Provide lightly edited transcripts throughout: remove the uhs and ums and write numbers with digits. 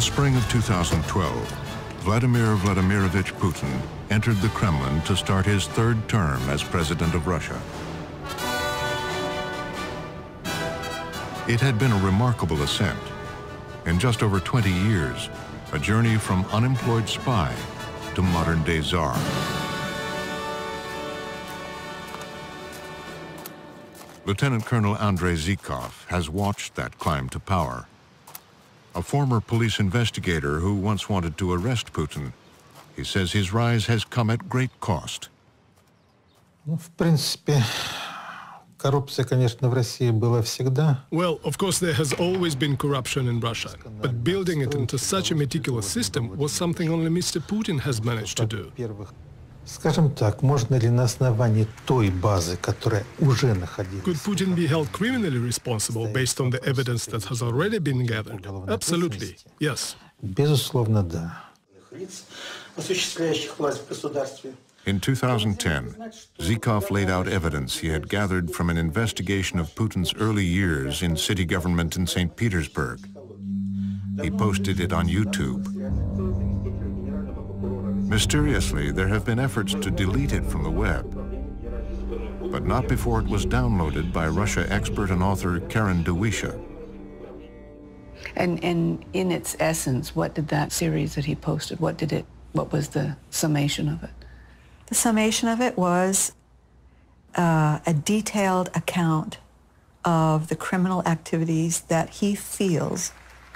spring of 2012, Vladimir Vladimirovich Putin entered the Kremlin to start his third term as president of Russia. It had been a remarkable ascent. In just over 20 years, a journey from unemployed spy to modern-day czar. Lieutenant Colonel Andrei Zhikov has watched that climb to power. A former police investigator who once wanted to arrest Putin, he says his rise has come at great cost. В принципе, коррупция, конечно, в России была всегда. Well, of course, there has always been corruption in Russia, but building it into such a meticulous system was something only Mr. Putin has managed to do. Скажем так, можно ли на основании той базы, которая уже находилась? Could Putin be held criminally responsible based on the evidence that has already been gathered? Absolutely, yes. Безусловно, да. In 2010, Zhikov laid out evidence he had gathered from an investigation of Putin's early years in city government in St. Petersburg. He posted it on YouTube. Mysteriously, there have been efforts to delete it from the web, but not before it was downloaded by Russia expert and author Karen Dewisha. And in its essence, what did that series that he posted, what was the summation of it? The summation of it was a detailed account of the criminal activities that he feels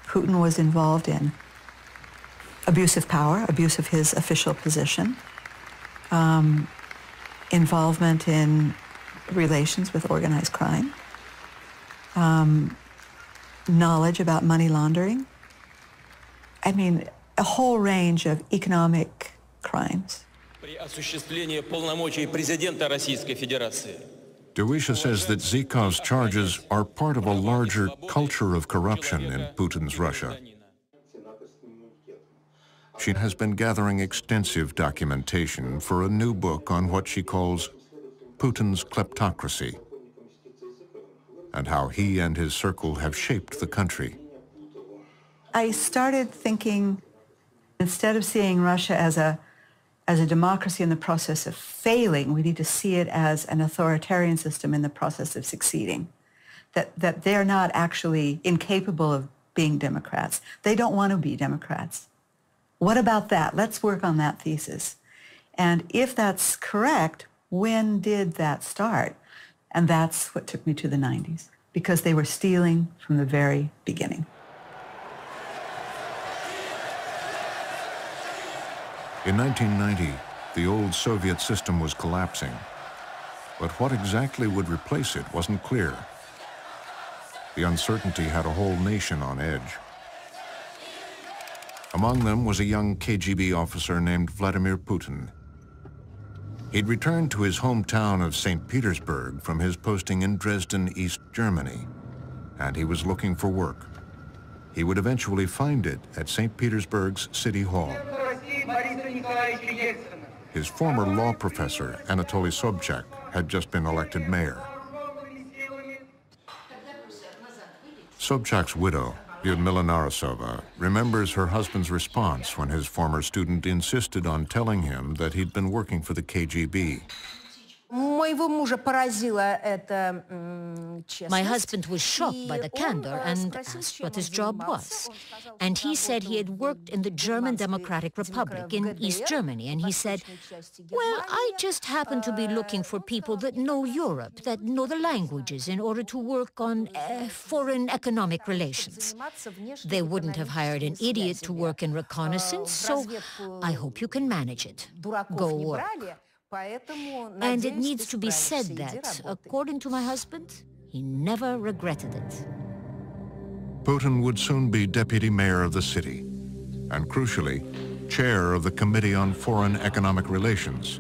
Putin was involved in. Abuse of power, abuse of his official position, involvement in relations with organized crime, knowledge about money laundering. I mean, a whole range of economic crimes. Dewisha says that Zhikov's charges are part of a larger culture of corruption in Putin's Russia. She has been gathering extensive documentation for a new book on what she calls Putin's kleptocracy and how he and his circle have shaped the country. I started thinking, instead of seeing Russia as a democracy in the process of failing, we need to see it as an authoritarian system in the process of succeeding. That they're not actually incapable of being democrats. They don't want to be democrats. What about that? Let's work on that thesis. And if that's correct, when did that start? And that's what took me to the 90s, because they were stealing from the very beginning. In 1990, the old Soviet system was collapsing. But what exactly would replace it wasn't clear. The uncertainty had a whole nation on edge. Among them was a young KGB officer named Vladimir Putin. He'd returned to his hometown of St. Petersburg from his posting in Dresden, East Germany, and he was looking for work. He would eventually find it at St. Petersburg's City Hall. His former law professor, Anatoly Sobchak, had just been elected mayor. Sobchak's widow, Lyudmila Narasova, remembers her husband's response when his former student insisted on telling him that he'd been working for the KGB. My husband was shocked by the candor and asked what his job was. And he said he had worked in the German Democratic Republic in East Germany. And he said, well, I just happen to be looking for people that know Europe, that know the languages in order to work on foreign economic relations. They wouldn't have hired an idiot to work in reconnaissance, so I hope you can manage it. Go work. And it needs to be said that, according to my husband, he never regretted it. Putin would soon be deputy mayor of the city, and crucially, chair of the Committee on Foreign Economic Relations.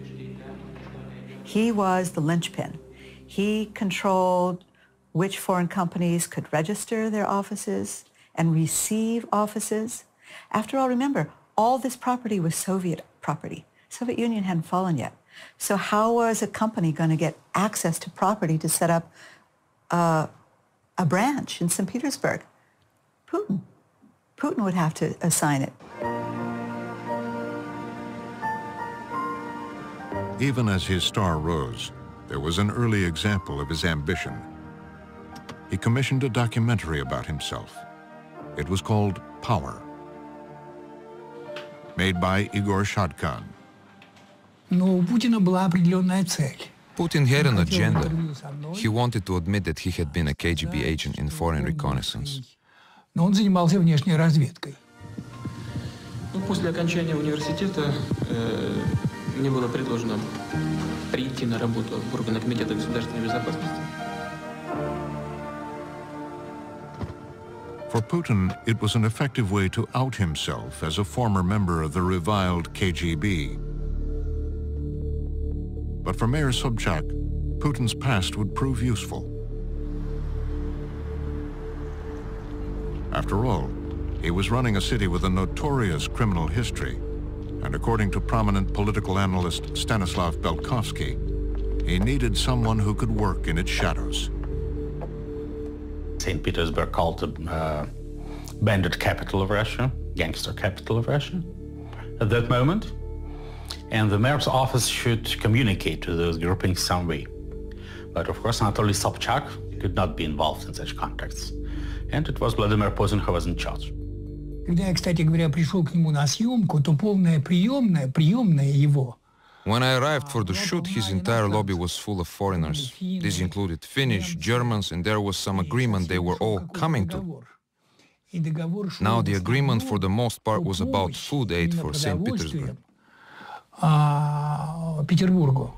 He was the linchpin. He controlled which foreign companies could register their offices and receive offices. After all, remember, all this property was Soviet property. Soviet Union hadn't fallen yet. So how was a company going to get access to property to set up a branch in St. Petersburg? Putin. Putin would have to assign it. Even as his star rose, there was an early example of his ambition. He commissioned a documentary about himself. It was called Power, made by Igor Shadkan. Но у Путина была определенная цель. Putin had an agenda. He wanted to admit that he had been a KGB agent in foreign reconnaissance. Но он занимался внешней разведкой. После окончания университета мне было предложено прийти на работу в органы Комитета государственной безопасности. For Putin, it was an effective way to out himself as a former member of the reviled KGB. But for Mayor Sobchak, Putin's past would prove useful. After all, he was running a city with a notorious criminal history, and according to prominent political analyst Stanislav Belkovsky, he needed someone who could work in its shadows. St. Petersburg called the bandit capital of Russia, gangster capital of Russia at that moment. And the mayor's office should communicate to those groupings some way. But of course, Anatoly Sobchak could not be involved in such contacts. And it was Vladimir Putin who was in charge. Когда я, кстати говоря, пришел к нему на съемку, то полная приемная его. When I arrived for the shoot, his entire lobby was full of foreigners. This included Finnish, Germans, and there was some agreement they were all coming to. Now the agreement for the most part was about food aid for St. Petersburg. Петербургу.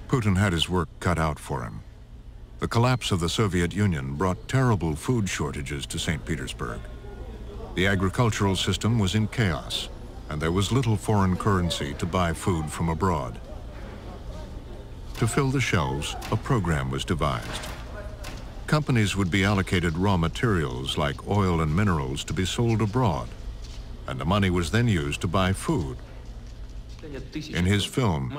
Putin had his work cut out for him. The collapse of the Soviet Union brought terrible food shortages to St. Petersburg. The agricultural system was in chaos, and there was little foreign currency to buy food from abroad. To fill the shelves, a program was devised. Companies would be allocated raw materials like oil and minerals to be sold abroad, and the money was then used to buy food. In his film,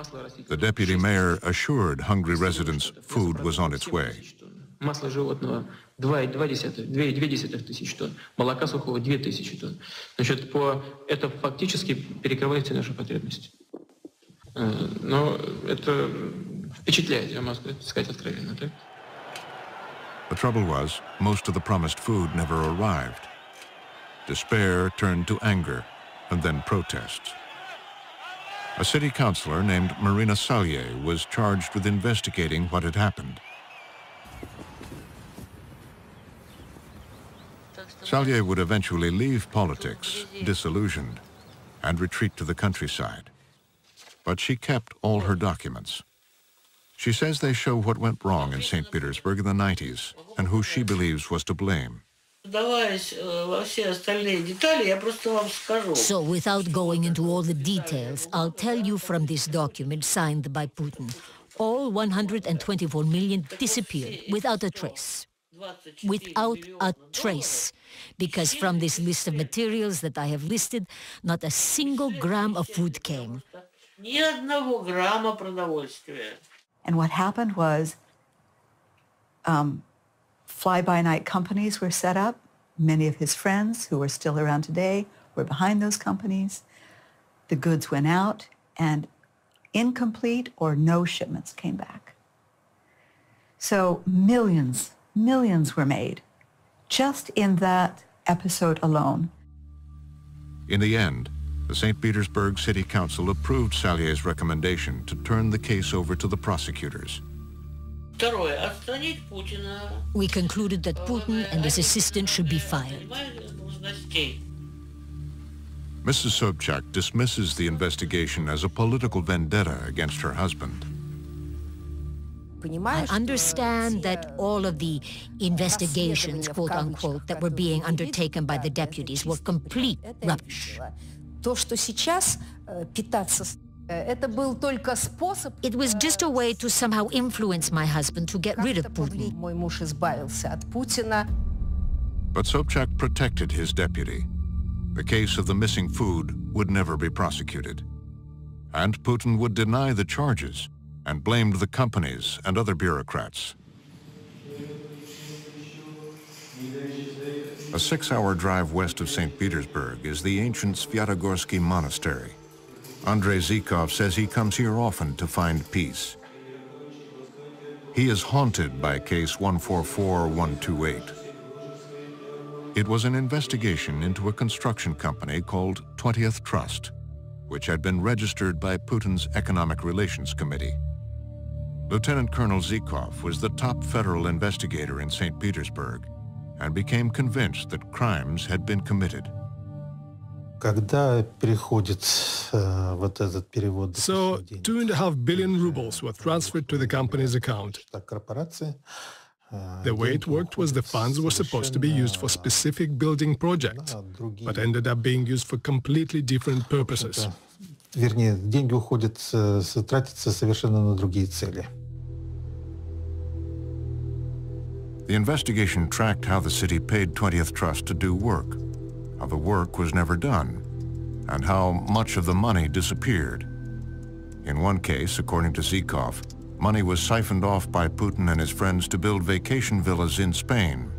the deputy mayor assured hungry residents food was on its way. Масло животного 2,2 тысяч тонн, молока сухого 2000 тонн. Значит, это фактически перекрывает все наши потребности. Но это впечатляет, я могу сказать откровенно, так? The trouble was, most of the promised food never arrived. Despair turned to anger, and then protests. A city councilor named Marina Salye was charged with investigating what had happened. Salye would eventually leave politics, disillusioned, and retreat to the countryside. But she kept all her documents. She says they show what went wrong in St. Petersburg in the 90s and who she believes was to blame. So without going into all the details, I'll tell you from this document signed by Putin. All 124 million disappeared without a trace. Without a trace. Because from this list of materials that I have listed, not a single gram of food came. And what happened was fly-by-night companies were set up. Many of his friends who are still around today were behind those companies. The goods went out, and incomplete or no shipments came back. So millions were made just in that episode alone. In the end, the St. Petersburg City Council approved Salye's recommendation to turn the case over to the prosecutors. We concluded that Putin and his assistant should be fired. Mrs. Sobchak dismisses the investigation as a political vendetta against her husband. I understand that all of the investigations, quote-unquote, that were being undertaken by the deputies were complete rubbish. It was just a way to somehow influence my husband to get rid of Putin. But Sobchak protected his deputy. The case of the missing food would never be prosecuted. And Putin would deny the charges and blamed the companies and other bureaucrats. A 6-hour drive west of St. Petersburg is the ancient Svyatogorsky Monastery. Andrei Zhykov says he comes here often to find peace. He is haunted by case 144128. It was an investigation into a construction company called 20th Trust, which had been registered by Putin's Economic Relations Committee. Lieutenant Colonel Zhykov was the top federal investigator in St. Petersburg and became convinced that crimes had been committed. So, $2.5 billion rubles were transferred to the company's account. The way it worked was the funds were supposed to be used for specific building projects, but ended up being used for completely different purposes. The investigation tracked how the city paid 20th Trust to do work, how the work was never done, and how much of the money disappeared. In one case, according to Zhykov, money was siphoned off by Putin and his friends to build vacation villas in Spain.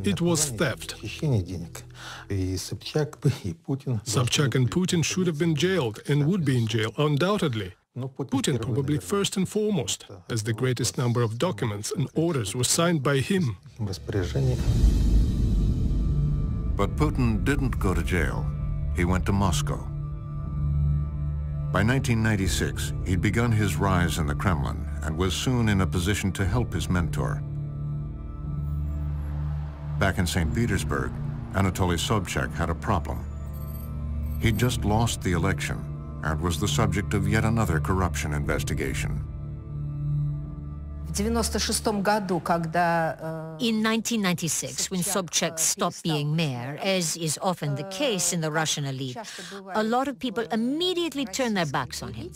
It was theft. Sobchak and Putin should have been jailed and would be in jail, undoubtedly. Putin probably first and foremost, as the greatest number of documents and orders were signed by him. But Putin didn't go to jail. He went to Moscow. By 1996, he'd begun his rise in the Kremlin and was soon in a position to help his mentor. Back in St. Petersburg, Anatoly Sobchak had a problem. He'd just lost the election and was the subject of yet another corruption investigation. In 1996, when Sobchak stopped being mayor, as is often the case in the Russian elite, a lot of people immediately turned their backs on him.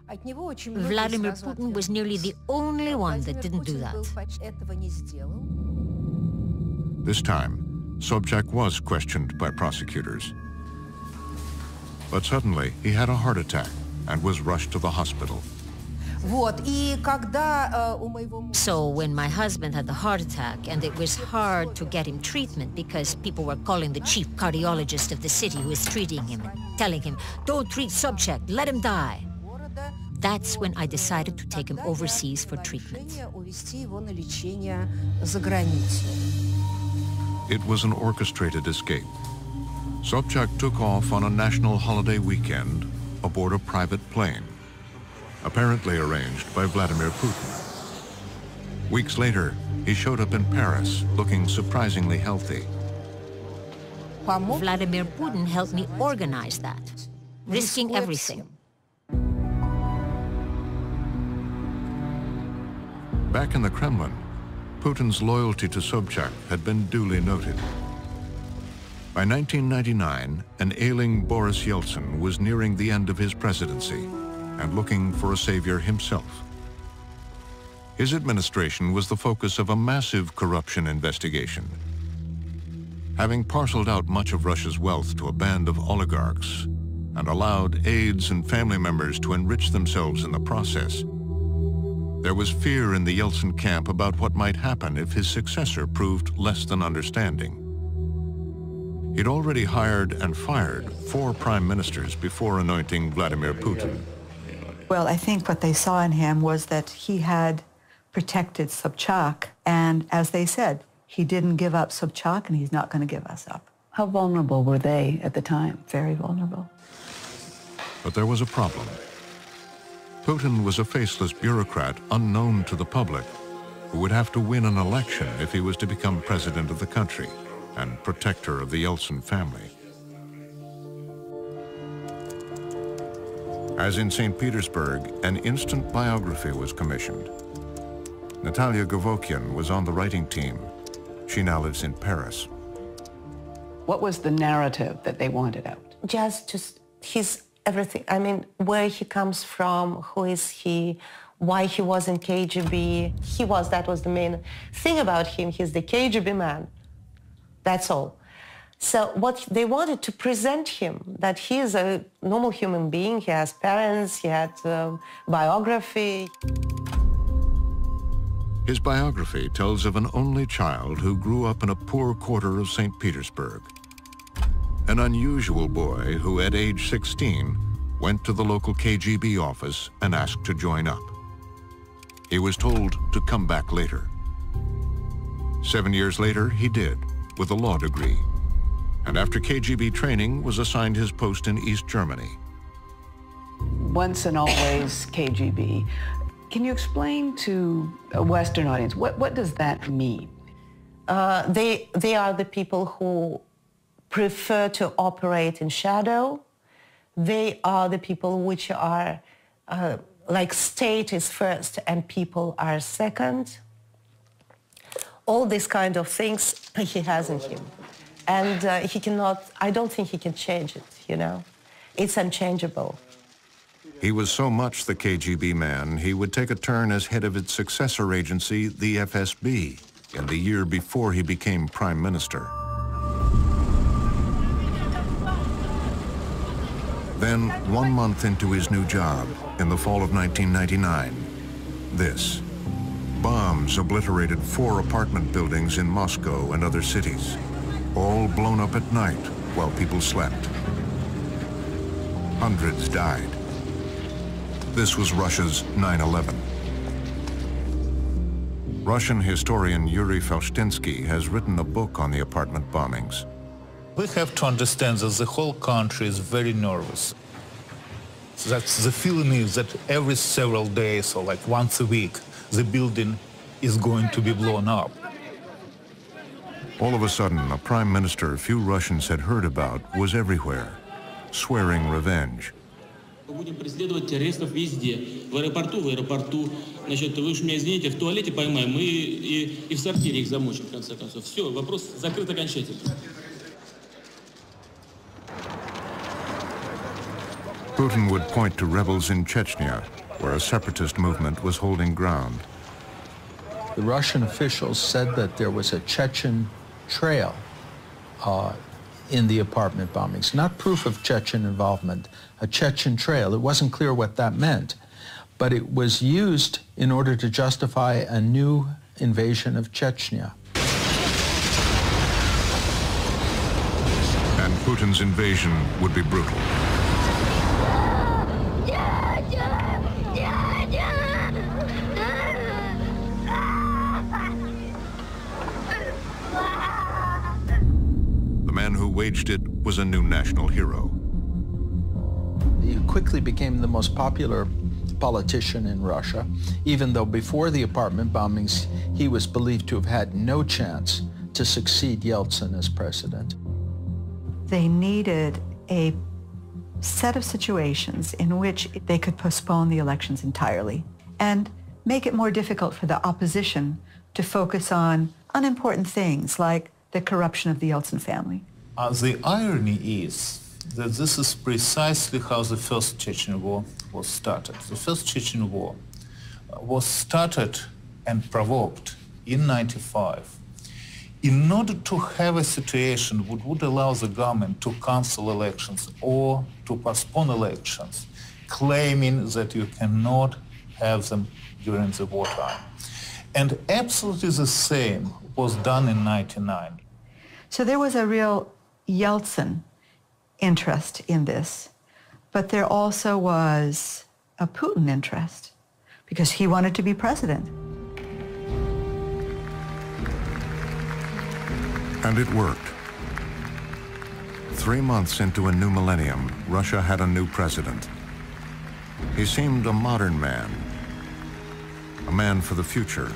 Vladimir Putin was nearly the only one that didn't do that. This time, Sobchak was questioned by prosecutors. But suddenly, he had a heart attack and was rushed to the hospital. So when my husband had the heart attack and it was hard to get him treatment because people were calling the chief cardiologist of the city who was treating him and telling him, "Don't treat Sobchak, let him die." That's when I decided to take him overseas for treatment. It was an orchestrated escape. Sobchak took off on a national holiday weekend aboard a private plane, apparently arranged by Vladimir Putin. Weeks later, he showed up in Paris, looking surprisingly healthy. Vladimir Putin helped me organize that, risking everything. Back in the Kremlin, Putin's loyalty to Sobchak had been duly noted. By 1999, an ailing Boris Yeltsin was nearing the end of his presidency and looking for a savior himself. His administration was the focus of a massive corruption investigation. Having parceled out much of Russia's wealth to a band of oligarchs and allowed aides and family members to enrich themselves in the process, there was fear in the Yeltsin camp about what might happen if his successor proved less than understanding. He'd already hired and fired 4 prime ministers before anointing Vladimir Putin. Well, I think what they saw in him was that he had protected Sobchak, and as they said, he didn't give up Sobchak, and he's not going to give us up. How vulnerable were they at the time? Very vulnerable. But there was a problem. Putin was a faceless bureaucrat unknown to the public who would have to win an election if he was to become president of the country and protector of the Yeltsin family. As in St. Petersburg, an instant biography was commissioned. Natalia Govokian was on the writing team. She now lives in Paris. What was the narrative that they wanted out? Just his everything. I mean, where he comes from, who is he, why he was in KGB. That was the main thing about him. He's the KGB man. That's all. So what they wanted to present him, that he is a normal human being, he has parents, he had biography. His biography tells of an only child who grew up in a poor quarter of St. Petersburg. An unusual boy who, at age 16, went to the local KGB office and asked to join up. He was told to come back later. 7 years later, he did, with a law degree, and after KGB training was assigned his post in East Germany. Once and always KGB. Can you explain to a Western audience, what does that mean? They are the people who prefer to operate in shadow. They are the people which are like state is first and people are second. All these kind of things he has in him. And he cannot, I don't think he can change it, you know. It's unchangeable. He was so much the KGB man, he would take a turn as head of its successor agency, the FSB, in the year before he became prime minister. Then, 1 month into his new job, in the fall of 1999, this. Bombs obliterated 4 apartment buildings in Moscow and other cities, all blown up at night while people slept. Hundreds died. This was Russia's 9/11. Russian historian Yuri Felshtinsky has written a book on the apartment bombings. We have to understand that the whole country is very nervous. That's the feeling is that every several days or like once a week, the building is going to be blown up. All of a sudden, a prime minister few Russians had heard about was everywhere, swearing revenge. Будем преследовать террористов везде, в аэропорту, значит, вы уж меня извините, в туалете поймаем, и в сортире их замочим, в конце концов. Все, вопрос закрыт окончательно. Putin would point to rebels in Chechnya, where a separatist movement was holding ground. The Russian officials said that there was a Chechen trail in the apartment bombings. Not proof of Chechen involvement, a Chechen trail. It wasn't clear what that meant, but it was used in order to justify a new invasion of Chechnya. And Putin's invasion would be brutal. The man who waged it was a new national hero. He quickly became the most popular politician in Russia, even though before the apartment bombings, he was believed to have had no chance to succeed Yeltsin as president. They needed a set of situations in which they could postpone the elections entirely and make it more difficult for the opposition to focus on unimportant things like the corruption of the Yeltsin family. The irony is that this is precisely how the First Chechen War was started. The First Chechen War was started and provoked in '95 in order to have a situation which would allow the government to cancel elections or to postpone elections, claiming that you cannot have them during the wartime. And absolutely the same was done in '99. So there was a real Yeltsin interest in this, but there also was a Putin interest because he wanted to be president. And it worked. 3 months into a new millennium, Russia had a new president. He seemed a modern man, a man for the future,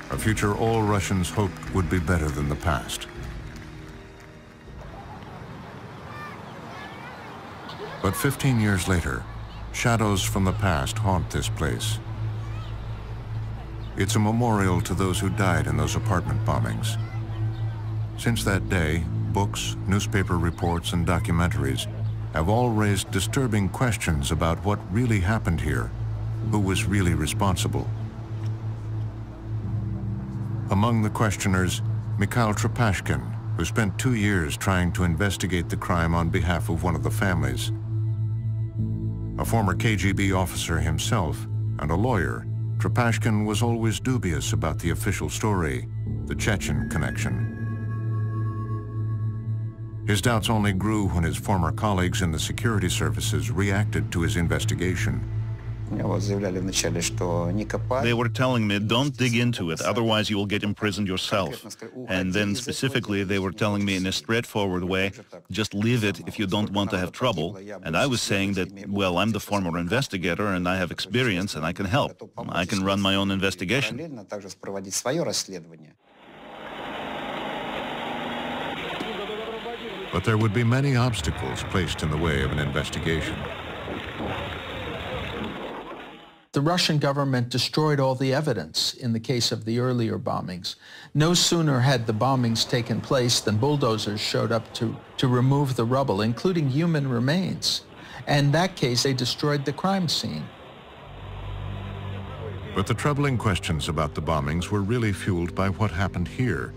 a future all Russians hoped would be better than the past. But 15 years later, shadows from the past haunt this place. It's a memorial to those who died in those apartment bombings. Since that day, books, newspaper reports, and documentaries have all raised disturbing questions about what really happened here, who was really responsible. Among the questioners, Mikhail Trepashkin, who spent 2 years trying to investigate the crime on behalf of one of the families. A former KGB officer himself and a lawyer, Trepashkin was always dubious about the official story, the Chechen connection. His doubts only grew when his former colleagues in the security services reacted to his investigation. They were telling me, don't dig into it, otherwise you will get imprisoned yourself. And then specifically they were telling me in a straightforward way, just leave it if you don't want to have trouble. And I was saying that, well, I'm the former investigator and I have experience and I can help. I can run my own investigation. But there would be many obstacles placed in the way of an investigation. The Russian government destroyed all the evidence in the case of the earlier bombings. No sooner had the bombings taken place than bulldozers showed up to remove the rubble, including human remains. And in that case, they destroyed the crime scene. But the troubling questions about the bombings were really fueled by what happened here,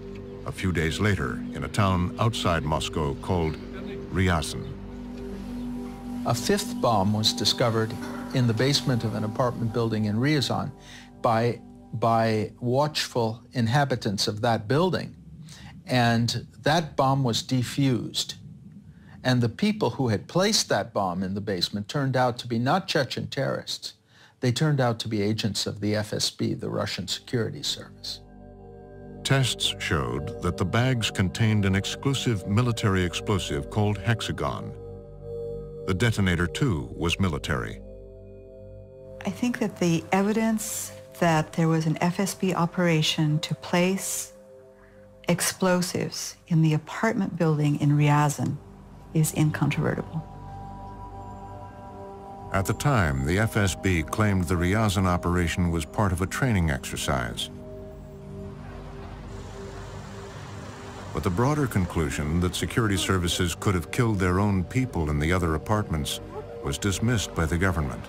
a few days later, in a town outside Moscow called Ryazan. A fifth bomb was discovered in the basement of an apartment building in Ryazan by watchful inhabitants of that building. And that bomb was defused. And the people who had placed that bomb in the basement turned out to be not Chechen terrorists. They turned out to be agents of the FSB, the Russian security service. Tests showed that the bags contained an exclusive military explosive called hexagon. The detonator, too, was military. I think that the evidence that there was an FSB operation to place explosives in the apartment building in Ryazan is incontrovertible. At the time, the FSB claimed the Ryazan operation was part of a training exercise. But the broader conclusion that security services could have killed their own people in the other apartments was dismissed by the government.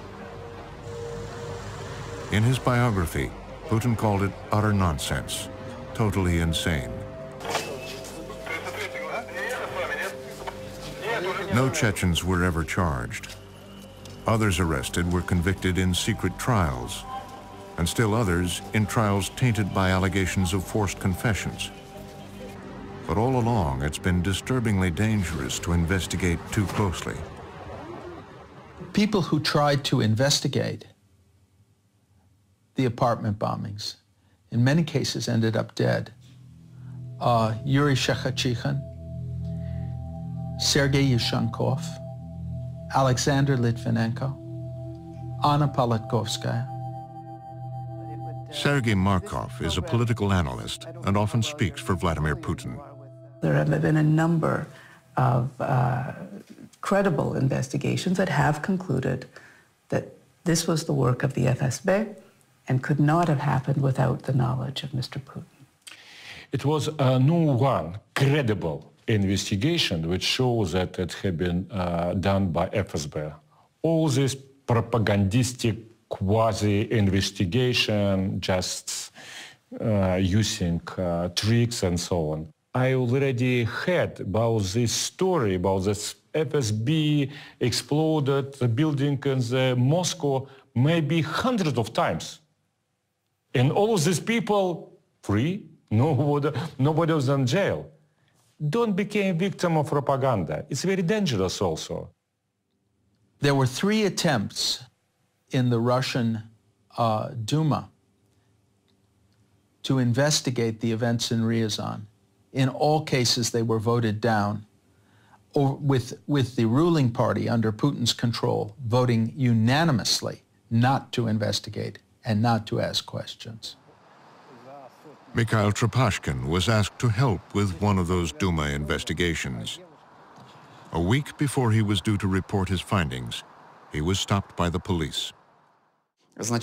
In his biography, Putin called it utter nonsense, totally insane. No Chechens were ever charged. Others arrested were convicted in secret trials, and still others in trials tainted by allegations of forced confessions. But all along, it's been disturbingly dangerous to investigate too closely. People who tried to investigate the apartment bombings, in many cases ended up dead. Yuri Shekhatyikhin, Sergei Yashenkov, Alexander Litvinenko, Anna Politkovskaya. Sergei Markov is a political analyst and often speaks for Vladimir Putin. There have been a number of credible investigations that have concluded that this was the work of the FSB and could not have happened without the knowledge of Mr. Putin. It was no one credible investigation which shows that it had been done by FSB. All this propagandistic quasi-investigation, just using tricks and so on. I already heard about this story, about this FSB exploded the building in the Moscow maybe hundreds of times. And all of these people free, nobody was in jail. Don't become victim of propaganda. It's very dangerous also. There were 3 attempts in the Russian Duma to investigate the events in Ryazan. In all cases, they were voted down, or with the ruling party under Putin's control voting unanimously not to investigate and not to ask questions. Mikhail Trepashkin was asked to help with one of those Duma investigations. A week before he was due to report his findings, he was stopped by the police. So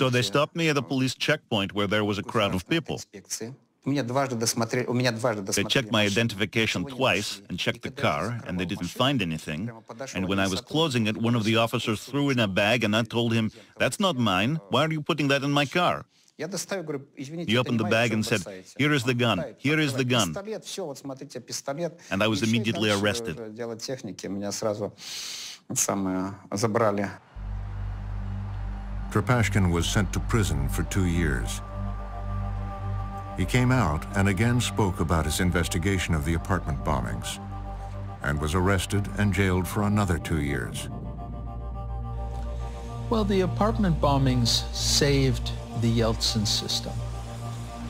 they stopped me at a police checkpoint where there was a crowd of people. They checked my identification twice and checked the car, and they didn't find anything. And when I was closing it, one of the officers threw in a bag, and I told him, "That's not mine. Why are you putting that in my car?" He opened the bag and said, "Here is the gun. Here is the gun." And I was immediately arrested. Trepashkin was sent to prison for 2 years. He came out and again spoke about his investigation of the apartment bombings and was arrested and jailed for another 2 years. Well, the apartment bombings saved the Yeltsin system.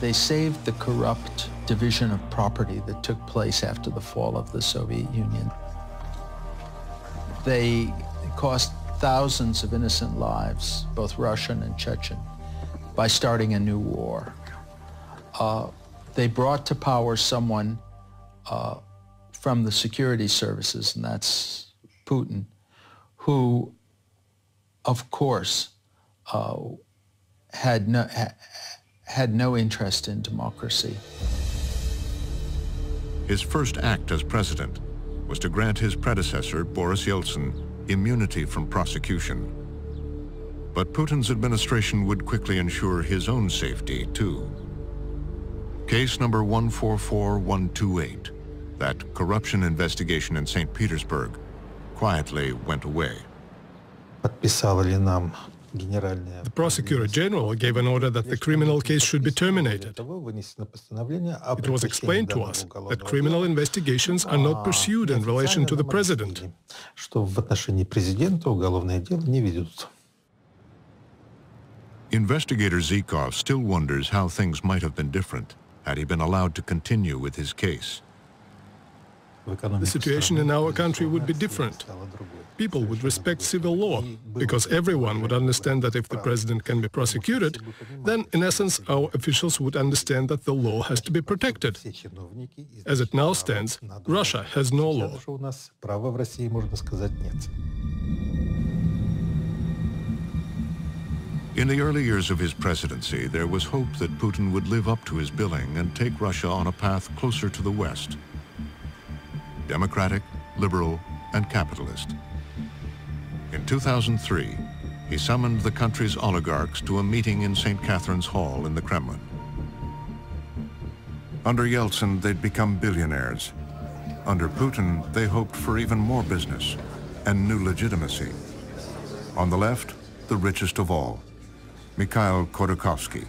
They saved the corrupt division of property that took place after the fall of the Soviet Union. They cost thousands of innocent lives, both Russian and Chechen, by starting a new war. They brought to power someone from the security services, and that's Putin, who, of course, had no interest in democracy. His first act as president was to grant his predecessor, Boris Yeltsin, immunity from prosecution. But Putin's administration would quickly ensure his own safety, too. Case number 144128, that corruption investigation in St. Petersburg, quietly went away. The Prosecutor General gave an order that the criminal case should be terminated. It was explained to us that criminal investigations are not pursued in relation to the president. Investigator Zhikov still wonders how things might have been different had he been allowed to continue with his case. The situation in our country would be different. People would respect civil law, because everyone would understand that if the president can be prosecuted, then, in essence, our officials would understand that the law has to be protected. As it now stands, Russia has no law. In the early years of his presidency, there was hope that Putin would live up to his billing and take Russia on a path closer to the West. Democratic, liberal, and capitalist. In 2003, he summoned the country's oligarchs to a meeting in St. Catherine's Hall in the Kremlin. Under Yeltsin, they'd become billionaires. Under Putin, they hoped for even more business and new legitimacy. On the left, the richest of all, Mikhail Khodorkovsky.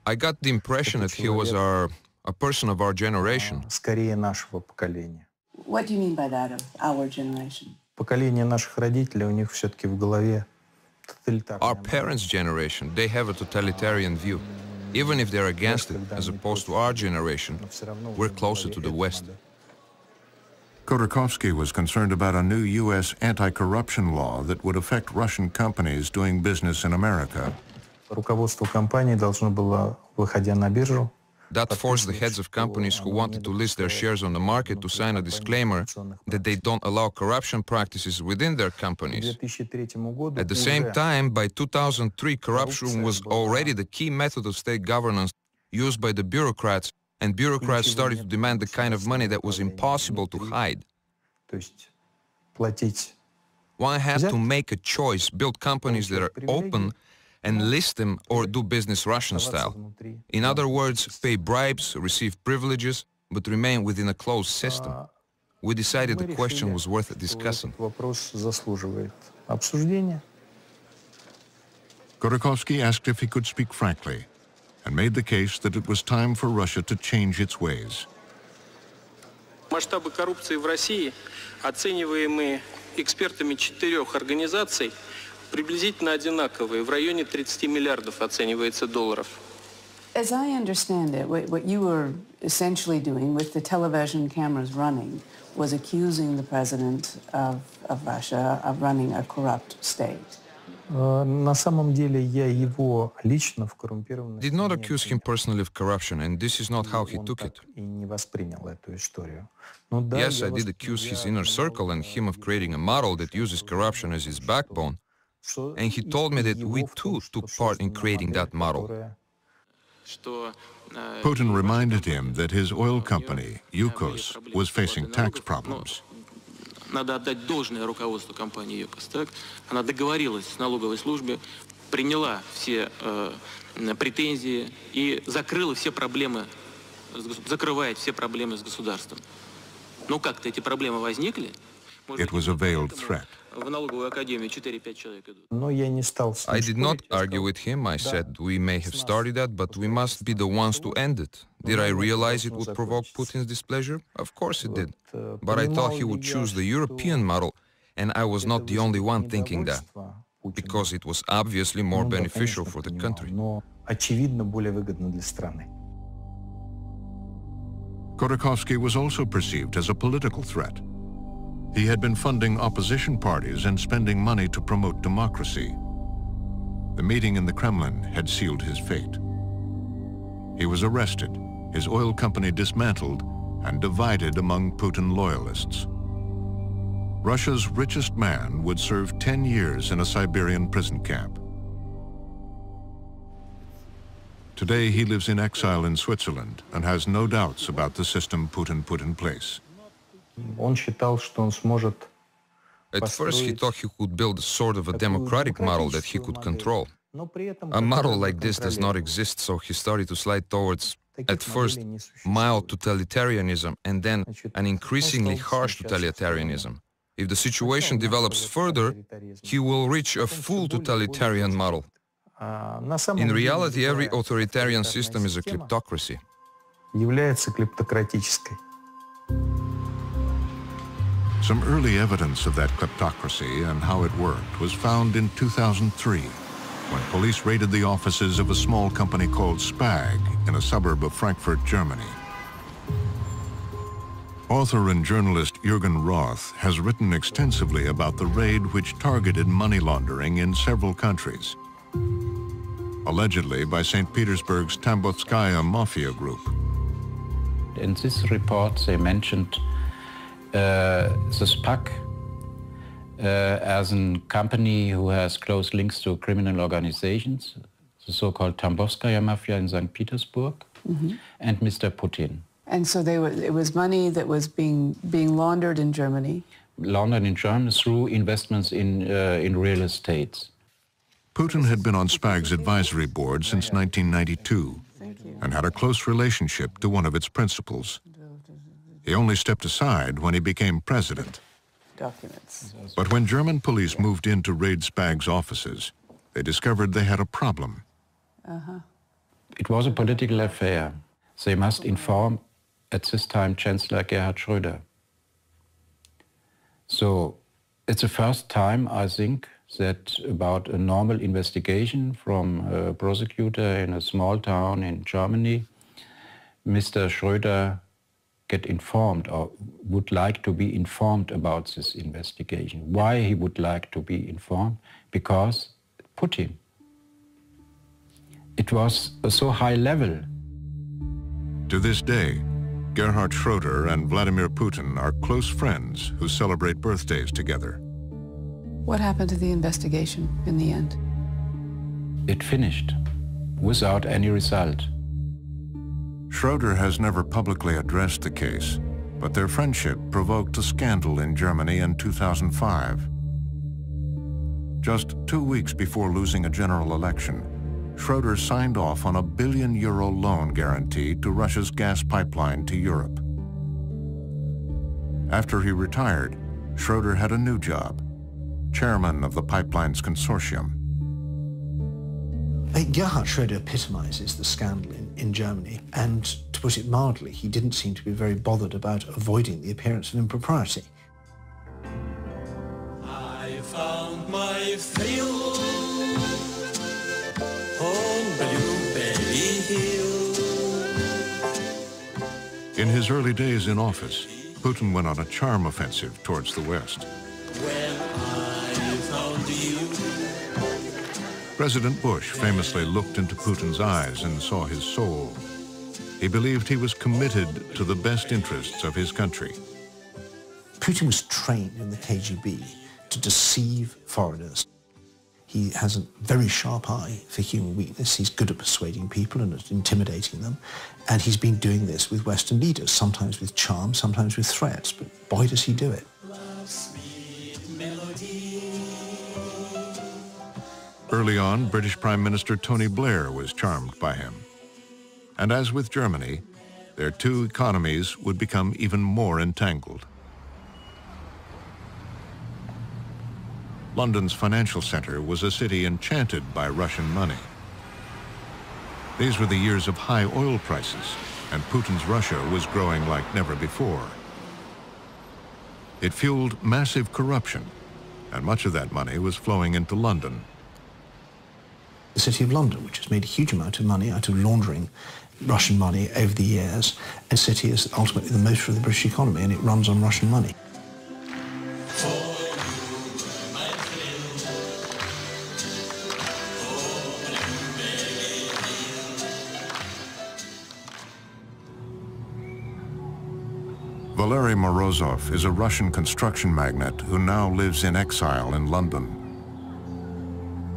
I got the impression that he was a person of our generation. What do you mean by that, of our generation? Our parents' generation, they have a totalitarian view. Even if they're against it, as opposed to our generation, we're closer to the West. Khodorkovsky was concerned about a new U.S. anti-corruption law that would affect Russian companies doing business in America. That forced the heads of companies who wanted to list their shares on the market to sign a disclaimer that they don't allow corruption practices within their companies. At the same time, by 2003, corruption was already the key method of state governance used by the bureaucrats, and bureaucrats started to demand the kind of money that was impossible to hide. One has to make a choice, build companies that are open and list them, or do business Russian style. In other words, pay bribes, receive privileges, but remain within a closed system. We decided the question was worth discussing. Khodorkovsky asked if he could speak frankly, and made the case that it was time for Russia to change its ways. Масштабы коррупции в России, оцениваемые экспертами 4 организаций, приблизительно одинаковые, в районе 30 миллиардов оценивается долларов. As I understand it, what you were essentially doing with the television cameras running was accusing the president of Russia of running a corrupt state. Did not accuse him personally of corruption, and this is not how he took it. Yes, I did accuse his inner circle and him of creating a model that uses corruption as its backbone. And he told me that we too took part in creating that model. Putin reminded him that his oil company, Yukos, was facing tax problems. Надо отдать должное руководству компании ЮКОС. Она договорилась с налоговой службой, приняла все претензии и закрыла все проблемы, закрывает все проблемы с государством. Но как-то эти проблемы возникли. It was a veiled threat. в налоговую академию 4-5 человек идут. I did not argue with him. I said, we may have started that, but we must be the ones to end it. Did I realize it would provoke Putin's displeasure? Of course it did. But I thought he would choose the European model, and I was not the only one thinking that, because it was obviously more beneficial for the country. Khodorkovsky was also perceived as a political threat. He had been funding opposition parties and spending money to promote democracy. The meeting in the Kremlin had sealed his fate. He was arrested, his oil company dismantled, and divided among Putin loyalists. Russia's richest man would serve 10 years in a Siberian prison camp. Today he lives in exile in Switzerland and has no doubts about the system Putin put in place. At first he thought he could build a sort of a democratic model that he could control. A model like this does not exist, so he started to slide towards, at first, mild totalitarianism and then an increasingly harsh totalitarianism. If the situation develops further, he will reach a full totalitarian model. In reality, every authoritarian system is a kleptocracy. Some early evidence of that kleptocracy and how it worked was found in 2003, when police raided the offices of a small company called Spag in a suburb of Frankfurt, Germany. Author and journalist Jürgen Roth has written extensively about the raid which targeted money laundering in several countries, allegedly by St. Petersburg's Tambovskaya mafia group. In this report, they mentioned the SPAC as a company who has close links to criminal organizations, the so-called Tambovskaya mafia in St. Petersburg, and Mr. Putin. And so it was money that was being laundered in Germany? Laundered in Germany through investments in real estate. Putin had been on Spag's advisory board since 1992 and had a close relationship to one of its principals. He only stepped aside when he became president. Documents. But when German police moved in to raid Spag's offices, they discovered they had a problem. It was a political affair. They must inform, at this time, Chancellor Gerhard Schröder. So it's the first time, I think, that about a normal investigation from a prosecutor in a small town in Germany, Mr. Schröder get informed or would like to be informed about this investigation. Why he would like to be informed? Because Putin. It was a so high level. To this day, Gerhard Schröder and Vladimir Putin are close friends who celebrate birthdays together. What happened to the investigation in the end? It finished without any result. Schröder has never publicly addressed the case, but their friendship provoked a scandal in Germany in 2005. Just 2 weeks before losing a general election, Schröder signed off on a €1 billion loan guarantee to Russia's gas pipeline to Europe. After he retired, Schröder had a new job, chairman of the pipeline's consortium. Gerhard Schröder epitomizes the scandal in Germany, and to put it mildly, he didn't seem to be very bothered about avoiding the appearance of impropriety. I found my thrill on Blueberry Hill. In his early days in office, Putin went on a charm offensive towards the West. When I found you. President Bush famously looked into Putin's eyes and saw his soul. He believed he was committed to the best interests of his country. Putin was trained in the KGB to deceive foreigners. He has a very sharp eye for human weakness. He's good at persuading people and at intimidating them. And he's been doing this with Western leaders, sometimes with charm, sometimes with threats. But boy, does he do it. Early on, British Prime Minister Tony Blair was charmed by him. And as with Germany, their two economies would become even more entangled. London's financial center was a city enchanted by Russian money. These were the years of high oil prices, and Putin's Russia was growing like never before. It fueled massive corruption, and much of that money was flowing into London. The City of London, which has made a huge amount of money out of laundering Russian money over the years, a city is ultimately the motor of the British economy, and it runs on Russian money. Valery Morozov is a Russian construction magnate who now lives in exile in London.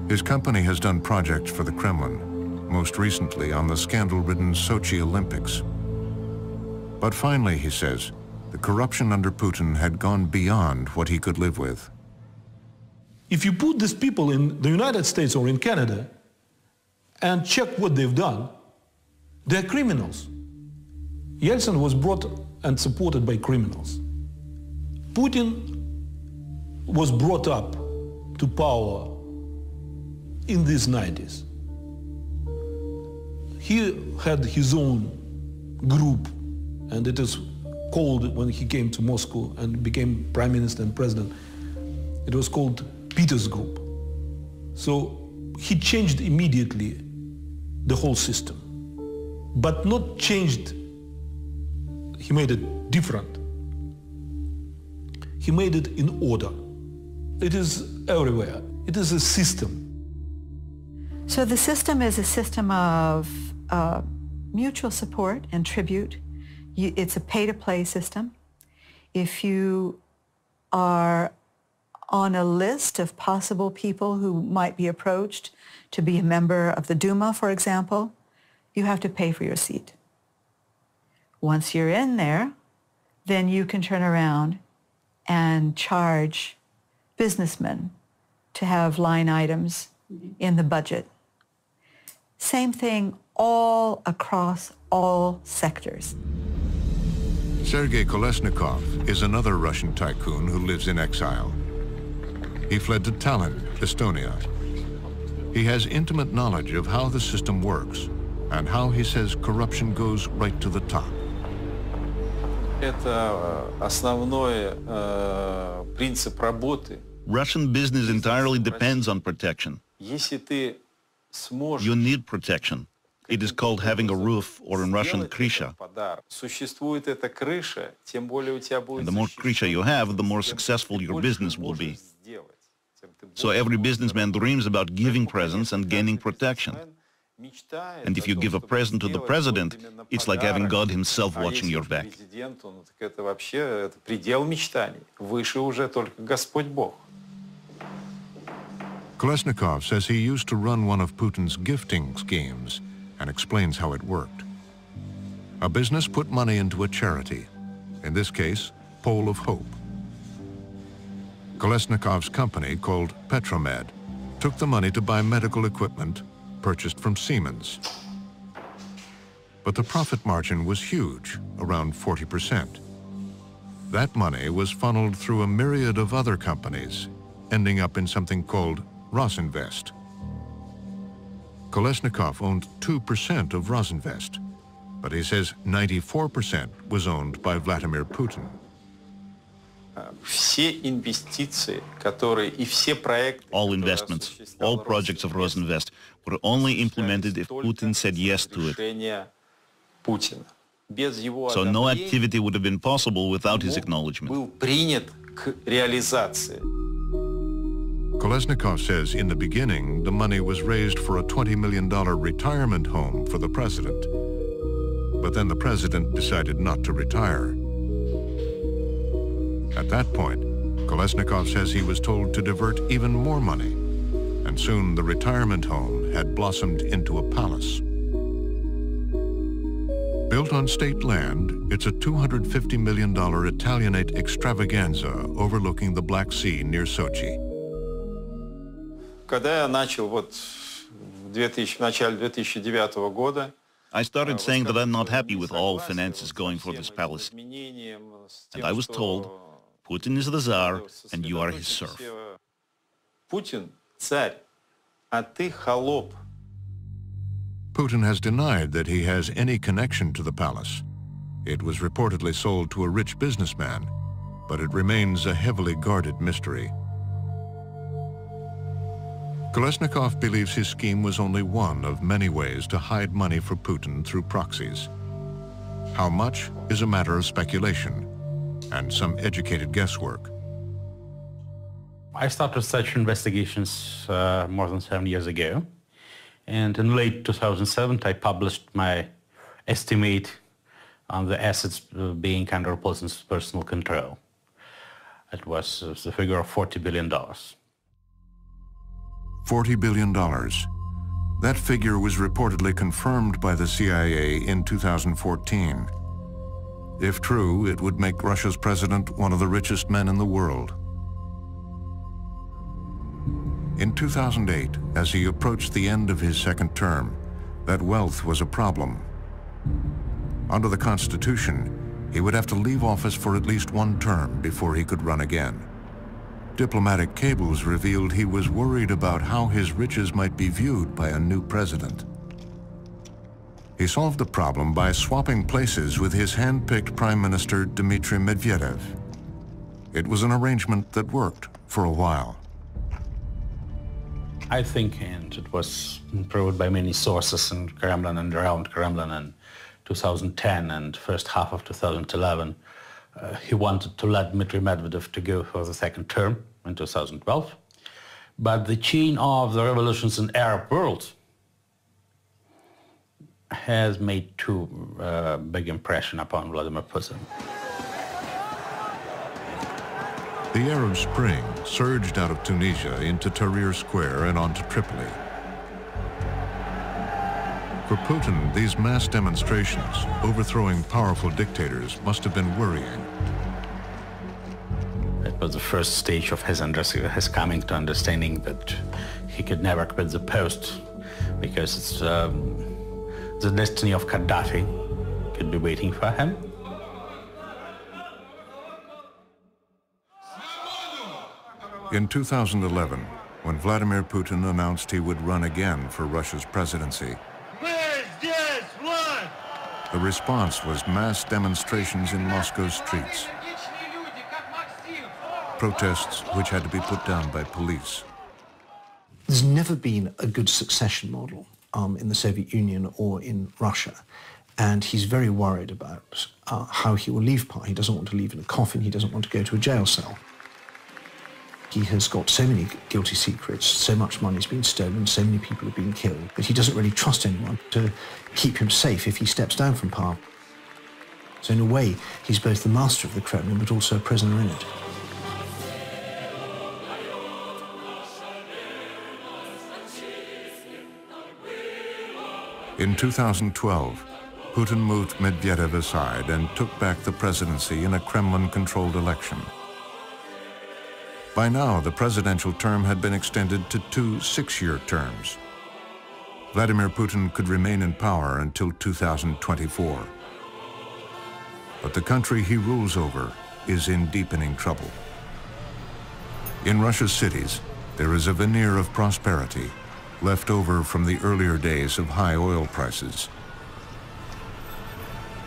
His company has done projects for the Kremlin, most recently on the scandal-ridden Sochi Olympics. But finally, he says, the corruption under Putin had gone beyond what he could live with. If you put these people in the United States or in Canada and check what they've done, they're criminals. Yeltsin was brought and supported by criminals. Putin was brought up to power in these 90s. He had his own group, and it is called, when he came to Moscow and became prime minister and president, it was called Peter's Group. So he changed immediately the whole system, but not changed. He made it different. He made it in order. It is everywhere. It is a system. So the system is a system of mutual support and tribute. It's a pay-to-play system. If you are on a list of possible people who might be approached to be a member of the Duma, for example, you have to pay for your seat. Once you're in there, then you can turn around and charge businessmen to have line items in the budget. Same thing all across all sectors. Sergei Kolesnikov is another Russian tycoon who lives in exile. He fled to Tallinn, Estonia. He has intimate knowledge of how the system works and how, he says, corruption goes right to the top. Russian business entirely depends on protection. You need protection. It is called having a roof, or in Russian, krisha. And the more krisha you have, the more successful your business will be. So every businessman dreams about giving presents and gaining protection. And if you give a present to the president, it's like having God himself watching your back. Kolesnikov says he used to run one of Putin's gifting schemes and explains how it worked. A business put money into a charity, in this case, Pole of Hope. Kolesnikov's company, called Petromed, took the money to buy medical equipment purchased from Siemens. But the profit margin was huge, around 40%. That money was funneled through a myriad of other companies, ending up in something called Rosinvest. Kolesnikov owned 2% of Rosinvest, but he says 94% was owned by Vladimir Putin. All investments, all projects of Rosinvest were only implemented if Putin said yes to it. So no activity would have been possible without his acknowledgement. Kolesnikov says in the beginning, the money was raised for a $20 million retirement home for the president. But then the president decided not to retire. At that point, Kolesnikov says he was told to divert even more money, and soon the retirement home had blossomed into a palace. Built on state land, it's a $250 million Italianate extravaganza overlooking the Black Sea near Sochi. I started saying that I'm not happy with all finances going for this palace. And I was told, Putin is the Tsar and you are his serf. Putin царь, а ты холоп. Putin has denied that he has any connection to the palace. It was reportedly sold to a rich businessman, but it remains a heavily guarded mystery. Kolesnikov believes his scheme was only one of many ways to hide money for Putin through proxies. How much is a matter of speculation and some educated guesswork. I started such investigations more than 7 years ago. And in late 2007, I published my estimate on the assets being under Putin's personal control. It was the figure of $40 billion. $40 billion. That figure was reportedly confirmed by the CIA in 2014. If true, it would make Russia's president one of the richest men in the world. In 2008, as he approached the end of his second term, that wealth was a problem. Under the Constitution, he would have to leave office for at least one term before he could run again. Diplomatic cables revealed he was worried about how his riches might be viewed by a new president. He solved the problem by swapping places with his hand-picked Prime Minister Dmitry Medvedev. It was an arrangement that worked for a while. I think, and it was proved by many sources in Kremlin and around Kremlin in 2010 and first half of 2011, he wanted to let Dmitry Medvedev to go for the second term in 2012. But the chain of the revolutions in Arab world has made too big impression upon Vladimir Putin. The Arab Spring surged out of Tunisia into Tahrir Square and onto Tripoli. For Putin, these mass demonstrations, overthrowing powerful dictators, must have been worrying. It was the first stage of his coming to understanding that he could never quit the post because it's the destiny of Gaddafi could be waiting for him. In 2011, when Vladimir Putin announced he would run again for Russia's presidency, the response was mass demonstrations in Moscow's streets. Protests which had to be put down by police. There's never been a good succession model in the Soviet Union or in Russia. And he's very worried about how he will leave power. He doesn't want to leave in a coffin. He doesn't want to go to a jail cell. He has got so many guilty secrets, so much money's been stolen, so many people have been killed, that he doesn't really trust anyone to keep him safe if he steps down from power. So in a way, he's both the master of the Kremlin, but also a prisoner in it. In 2012, Putin moved Medvedev aside and took back the presidency in a Kremlin-controlled election. By now, the presidential term had been extended to 2 6-year terms. Vladimir Putin could remain in power until 2024. But the country he rules over is in deepening trouble. In Russia's cities, there is a veneer of prosperity left over from the earlier days of high oil prices.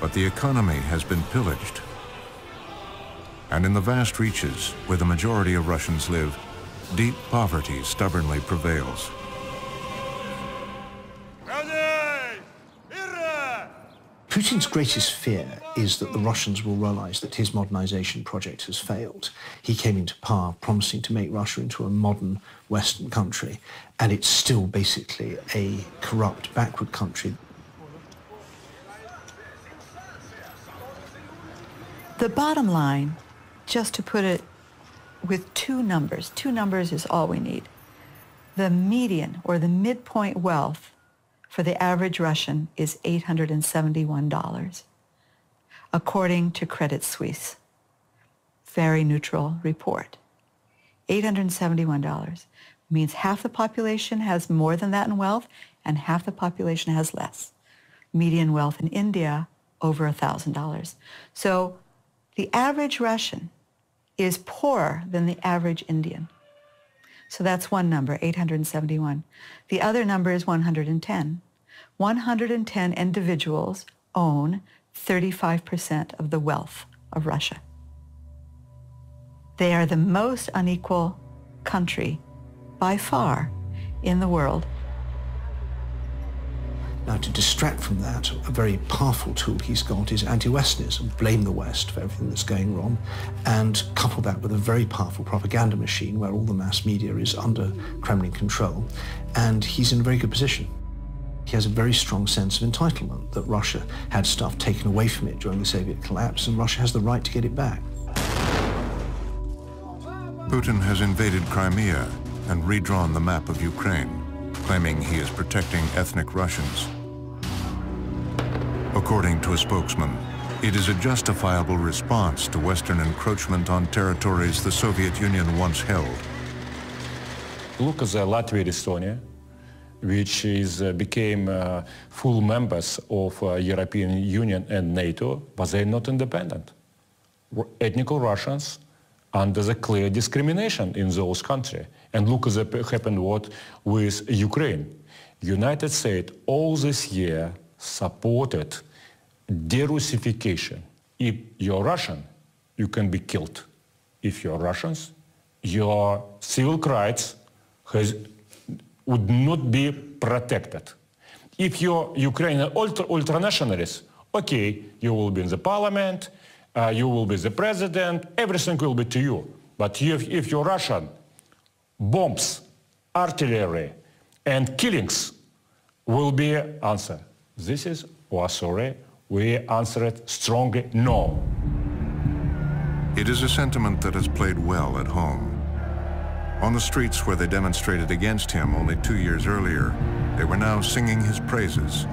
But the economy has been pillaged. And in the vast reaches where the majority of Russians live, deep poverty stubbornly prevails. Putin's greatest fear is that the Russians will realize that his modernization project has failed. He came into power promising to make Russia into a modern Western country, and it's still basically a corrupt, backward country. The bottom line, just to put it with 2 numbers is all we need. The median or the midpoint wealth for the average Russian is $871, according to Credit Suisse. Very neutral report. $871 means half the population has more than that in wealth and half the population has less. Median wealth in India, over $1,000. So the average Russian is poorer than the average Indian. So that's one number, 871. The other number is 110. 110 individuals own 35% of the wealth of Russia. They are the most unequal country by far in the world. Now, to distract from that, a very powerful tool he's got is anti-Westernism, blame the West for everything that's going wrong, and couple that with a very powerful propaganda machine where all the mass media is under Kremlin control, and he's in a very good position. He has a very strong sense of entitlement that Russia had stuff taken away from it during the Soviet collapse, and Russia has the right to get it back. Putin has invaded Crimea and redrawn the map of Ukraine, claiming he is protecting ethnic Russians. According to a spokesman, it is a justifiable response to Western encroachment on territories the Soviet Union once held. Look at Latvia, Estonia, which became full members of European Union and NATO, but they're not independent. Ethnic Russians under the clear discrimination in those countries. And look at what happened with Ukraine. United States all this year supported de-Russification. If you're Russian, you can be killed. If you're Russians, your civil rights would not be protected. If you're Ukrainian ultra-nationalist, okay, you will be in the parliament, you will be the president, everything will be to you. But if you're Russian, bombs, artillery, and killings will be answered. This is, oh, sorry, we answered strongly no. It is a sentiment that has played well at home. On the streets where they demonstrated against him only 2 years earlier, they were now singing his praises.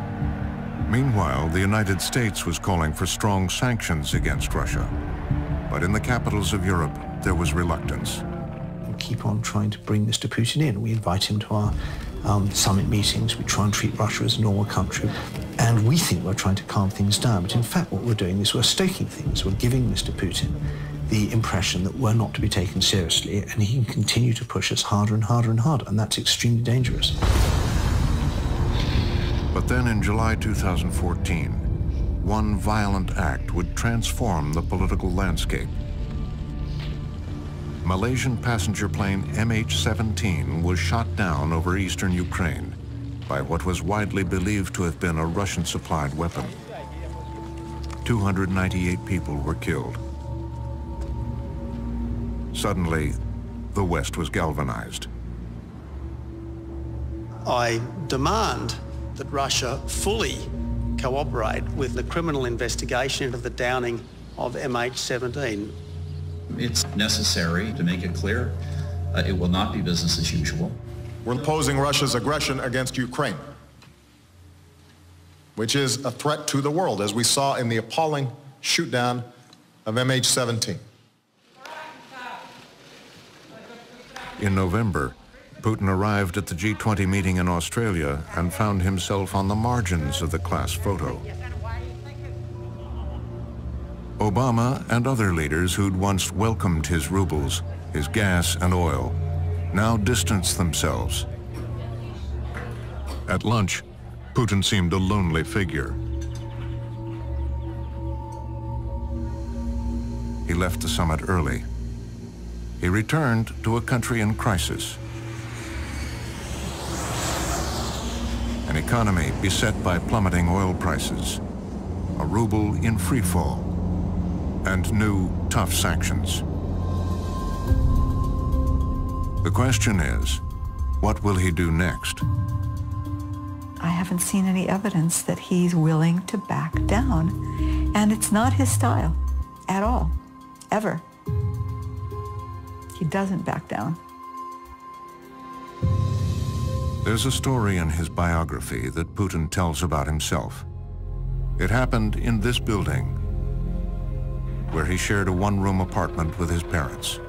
Meanwhile, the United States was calling for strong sanctions against Russia. But in the capitals of Europe, there was reluctance. We keep on trying to bring Mr. Putin in. We invite him to our summit meetings. We try and treat Russia as a normal country. And we think we're trying to calm things down. But in fact, what we're doing is we're stoking things. We're giving Mr. Putin the impression that we're not to be taken seriously, and he can continue to push us harder and harder and harder. And that's extremely dangerous. But then in July 2014, one violent act would transform the political landscape. Malaysian passenger plane MH17 was shot down over eastern Ukraine by what was widely believed to have been a Russian-supplied weapon. 298 people were killed. Suddenly, the West was galvanized. I demand that Russia fully cooperate with the criminal investigation into the downing of MH17. It's necessary to make it clear it will not be business as usual. We're opposing Russia's aggression against Ukraine, which is a threat to the world, as we saw in the appalling shoot-down of MH17. In November, Putin arrived at the G20 meeting in Australia and found himself on the margins of the class photo. Obama and other leaders who'd once welcomed his rubles, his gas and oil, now distanced themselves. At lunch, Putin seemed a lonely figure. He left the summit early. He returned to a country in crisis. An economy beset by plummeting oil prices, a ruble in free fall, and new tough sanctions. The question is, what will he do next? I haven't seen any evidence that he's willing to back down, and it's not his style at all, ever. He doesn't back down. There's a story in his biography that Putin tells about himself. It happened in this building, where he shared a one-room apartment with his parents,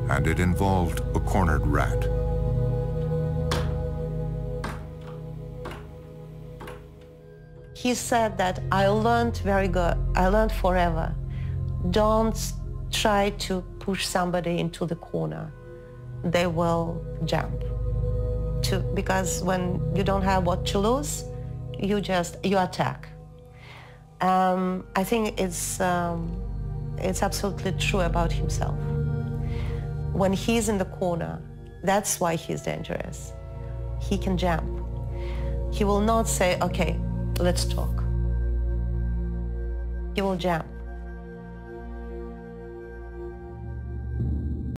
and it involved a cornered rat. He said that I learned very good, I learned forever. Don't try to push somebody into the corner. they will jump. Because when you don't have what to lose, you attack. I think it's absolutely true about himself. When he's in the corner, that's why he's dangerous. He can jump. He will not say, okay, let's talk. He will jump.